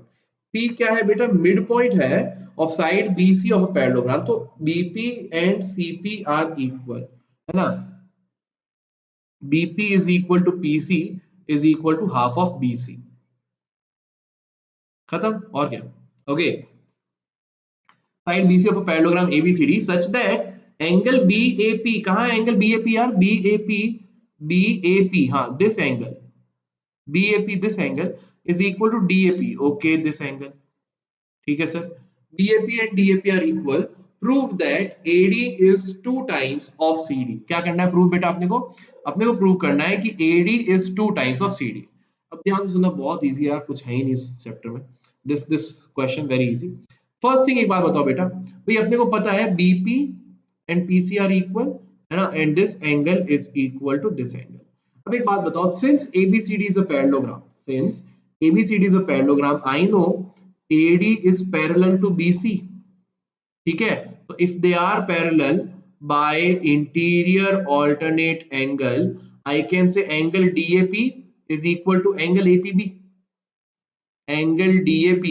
P क्या है बेटा, mid point है of side BC of a parallelogram, तो BP and CP are equal, है ना, BP is equal to PC is equal to half of BC। खत्म, और क्या, okay, side BC of a parallelogram ABCD such that angle BAP, कहां है angle BAP यार, BAP हाँ, this angle BAP, this angle is equal to DAP, okay, this angle, ठीक है sir, BAP and DAP are equal, prove that AD is 2 times of CD। क्या करना है prove बेटा अपने को प्रूव करना है कि AD is 2 times of CD। अब ध्यान से सुनना, बहुत इजी है यार, कुछ है ही नहीं इस चैप्टर में। This question very easy. First thing एक बात बताओ बेटा, भाई अपने को पता है BP and PC are equal, है ना, and this angle is equal to this angle. अब एक बात बताओ, since ABCD is a parallelogram, since ABCD is a parallelogram, I know AD is parallel to BC। ठीक है, तो if they are parallel by interior alternate angle, I can say angle DAP is equal to angle APB। Angle DAP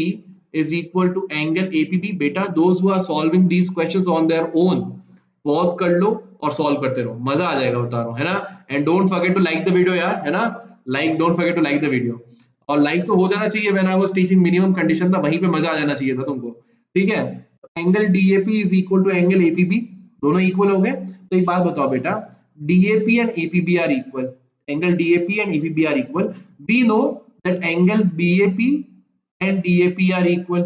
is equal to angle APB। बेटा those who are solving these questions on their own, pause कर लो और solve करते रहो, मजा आ जाएगा, बता रहा हूँ, है ना। and don't forget to like the video यार, है ना, like, don't forget to like the video। और like तो हो जाना चाहिए, when I was teaching minimum condition था, वहीं पे मजा आ जाना चाहिए था तुमको, ठीक है। Angle DAP is equal to angle APB, दोनों इक्वल हो गए। तो एक बात बताओ बेटा, DAP and APB are equal, angle DAP and APB are equal, we know that angle BAP and DAP are equal।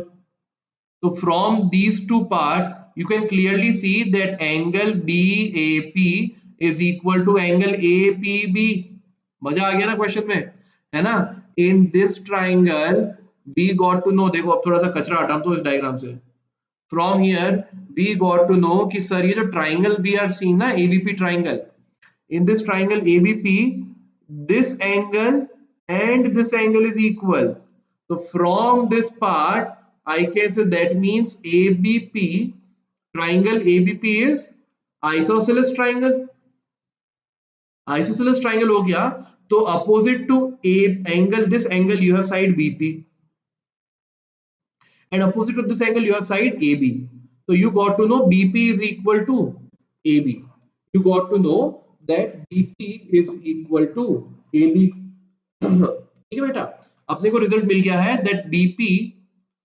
So from these two parts, you can clearly see that angle BAP is equal to angle APB। मजा आ गया ना question में, है ना। In this triangle, we got to know, देखो अब थोड़ा सा कचरा हटा तो इस डायग्राम से। From here, we got to know कि सर ये जो triangle we are seeing ना, ABP triangle, in this triangle ABP, this angle and this angle is equal। So from this part, I can say that means ABP, triangle ABP is isosceles triangle। Isosceles triangle हो गया, तो opposite to a angle, this angle you have side BP, and opposite of this angle you have side AB। So you got to know BP is equal to AB। You got to know that BP is equal to AB। ठीक है बेटा, अपने को result मिल गया है that BP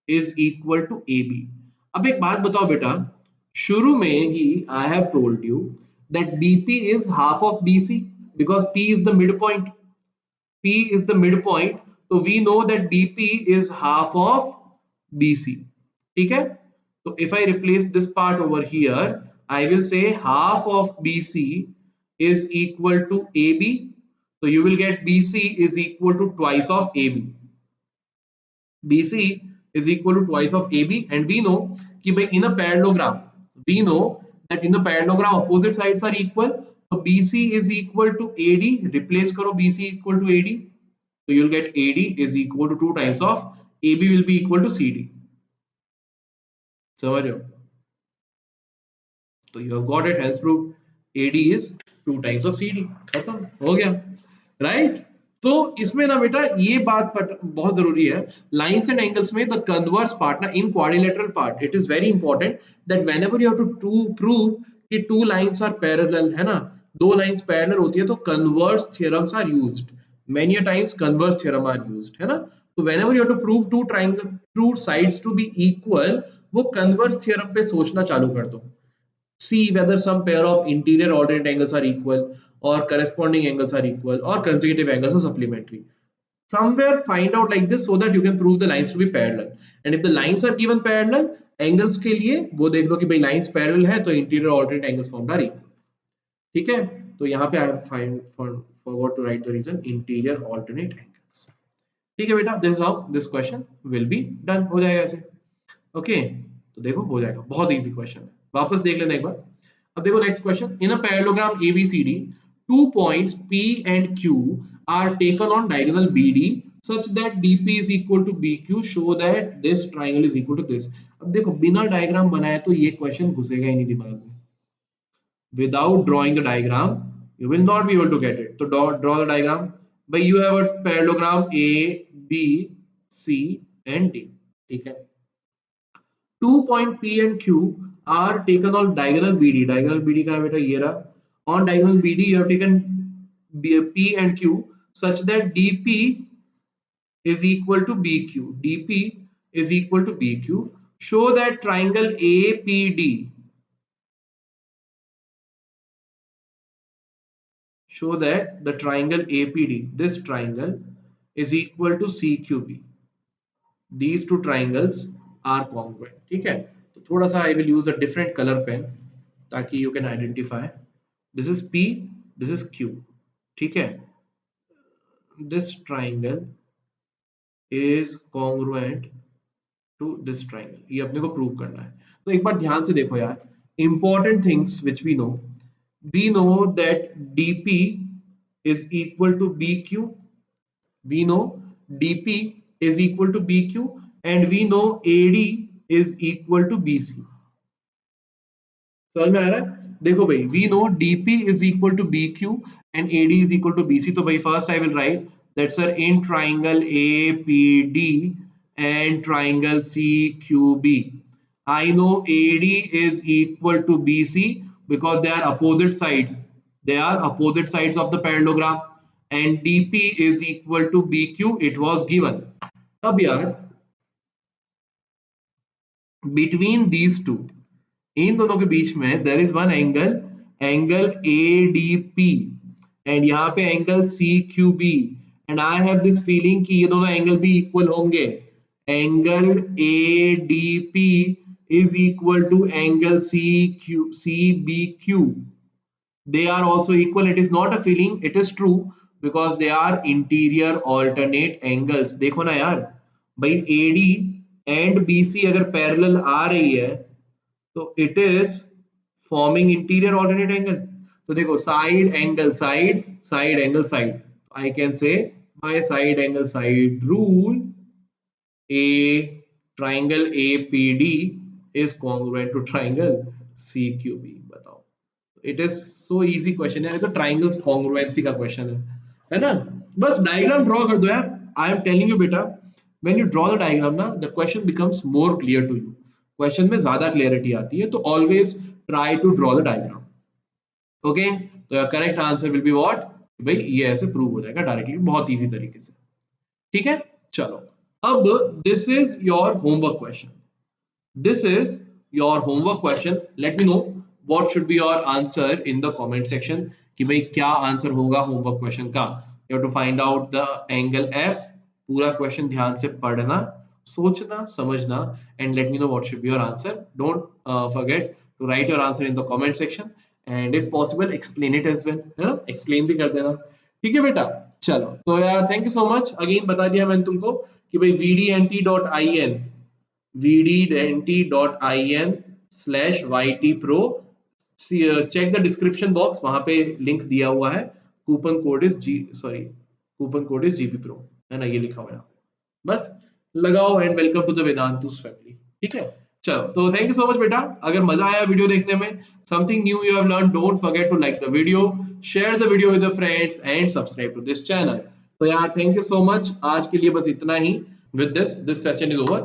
is equal to AB। अब एक बात बताओ बेटा, शुरू में ही I have told you that BP is half of BC because P is the midpoint। P is the midpoint, so we know that BP is half of BC। ठीक है, तो if I replace this part over here, I will say half of BC is equal to AB। so you will get BC is equal to twice of AB। BC is equal to twice of AB, and we know कि भाई in a parallelogram, we know that in a parallelogram opposite sides are equal, so BC is equal to AD। replace करो BC equal to AD, so you'll get AD is equal to 2 times of AB will be equal to CD। समझ रहे हो, तो you have got it, hence proved AD is 2 times of CD। खत्म हो गया, right. तो इसमें ना बेटा ये बात बहुत जरूरी है, लाइंस एंड एंगल्स में द कन्वर्स पार्ट ना, in quadrilateral part it is very important that whenever you have to prove कि टू लाइंस आर पैरेलल, है ना, दो लाइंस पैरेलल होती है तो converse theorems are used, many a times converse theorem are used, है ना। तो whenever you have to prove two triangle, two sides to be equal, वो कन्वर्स थ्योरम पे सोचना चालू कर दो। See whether some pair of interior alternate angles are equal or corresponding angles are equal or consecutive angles are supplementary। Somewhere find out like this so that you can prove the lines to be parallel। And if the lines are given parallel, angles के लिए वो देख लो कि भाई lines parallel है तो interior alternate angles formed are equal। ठीक है, तो यहाँ पे I have forgot to write the reason interior alternate angles। ठीक है बेटा, this is how this question will be done, हो जाएगा ऐसे। ओके, तो देखो हो जाएगा, बहुत इजी क्वेश्चन है, वापस देख लेना एक बार। अब देखो next question, in a parallelogram ABCD, 2 points P and Q are taken on diagonal BD such that DP is equal to BQ, show that this triangle is equal to this। अब देखो बिना डायग्राम बनाए तो ये question घुसेगा ही नहीं दिमाग में, without drawing the diagram you will not be able to get it। तो draw the diagram। भाई you have a parallelogram A B C and D, ठीक है। 2 point P and Q are taken on diagonal BD। diagonal BD का है बेटा ये रहा। On diagonal BD you have taken P and Q such that DP is equal to BQ। DP is equal to BQ। Show that triangle APD, show that the triangle APD, this triangle is equal to CQB। These two triangles are congruent। ठीक है, तो थोड़ा सा I will use a different colour pen ताकि you can identify. This is P, this is Q. ठीक है, this triangle is congruent to this triangle, ये अपने को प्रूव करना है. तो एक बार ध्यान से देखो यार, important things which we know that DP is equal to BQ. We know DP is equal to BQ and we know AD is equal to BC. समझ में आ रहा है? देखो भाई, we know DP is equal to BQ and AD is equal to BC. तो भाई first I will write that sir in triangle APD and triangle CQB, I know AD is equal to BC because they are opposite sides. They are opposite sides of the parallelogram. And DP is equal to BQ. It was given. अब यार, between these two, इन दोनों के बीच में there is one angle, angle ADP, and यहाँ पे angle CQB, and I have this feeling कि ये दोनों angle भी equal होंगे. Angle ADP is equal to angle CBQ. They are also equal. It is not a feeling, it is true because they are interior alternate angles. देखो ना यार भाई, AD and BC अगर पैरेलल आ रही है तो it is forming interior alternate angle. तो देखो, side angle side, side angle side. I can say by side angle side rule, a triangle APD is congruent to triangle CQB. बताओ, it is so easy question है. तो triangles congruency का question है ना. बस diagram draw कर दो यार. आई एम टेलिंग यू बेटा, when you draw the diagram ना, the question becomes more clear to you. Question में ज्यादा क्लियरिटी आती है. तो always try to draw the diagram. Okay, तो correct answer will be what, भाई ये ऐसे प्रूव हो जाएगा डायरेक्टली, बहुत इजी तरीके से. ठीक है, चलो. अब this is your homework question. This is your homework question. Let me know what should be your answer in the comment section. कि भाई क्या आंसर होगा होमवर्क क्वेश्चन का. You have to find out the angle F. पूरा question ध्यान से पढ़ना, सोचना, समझना, and let me know what should be your answer. Don't forget to write your answer in the comment section and if possible explain it as well. है ना, explain भी कर देना. ठीक है बेटा, चलो. तो यार thank you so much. Again बता दिया मैंने तुमको कि भाई vdnt.in vdnt.in/ytpro. Check the description box, वहां पे लिंक दिया हुआ है. Coupon code is GP Pro, है ना, ये लिखा हुआ है. बस लगाओ and welcome to the Vedantu's family. ठीक है, चलो. तो थैंक यू सो मच बेटा. अगर मजा आया वीडियो देखने में, something new you have learn, don't forget to like the video, share the video with your friends and subscribe to this channel. तो यार थैंक यू सो मच. आज के लिए बस इतना ही. With this session is over.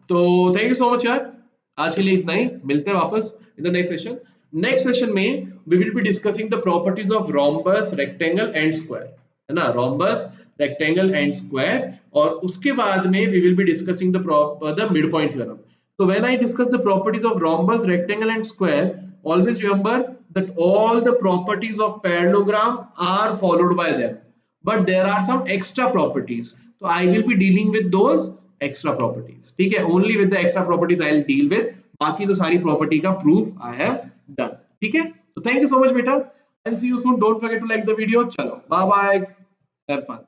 तो thank you so much यार. आज के लिए इतना ही. मिलते हैं वापस in the next session. Next session में we will be discussing the properties of rhombus, rectangle and square. है ना, रोम्बस, रेक्टेंगल एंड स्क्वायर. और उसके बाद में we will be discussing the mid point theorem. So when I discuss the properties of rhombus, rectangle and square, always remember that all the properties of parallelogram are followed by them. But there are some extra properties. So I will be dealing with those extra properties. ठीक है, only with the extra properties I will deal with. बाकी तो सारी property का proof I have done. ठीक है, तो thank you so much बेटा. I'll see you soon. Don't forget to like the video. चलो, bye bye. Have fun.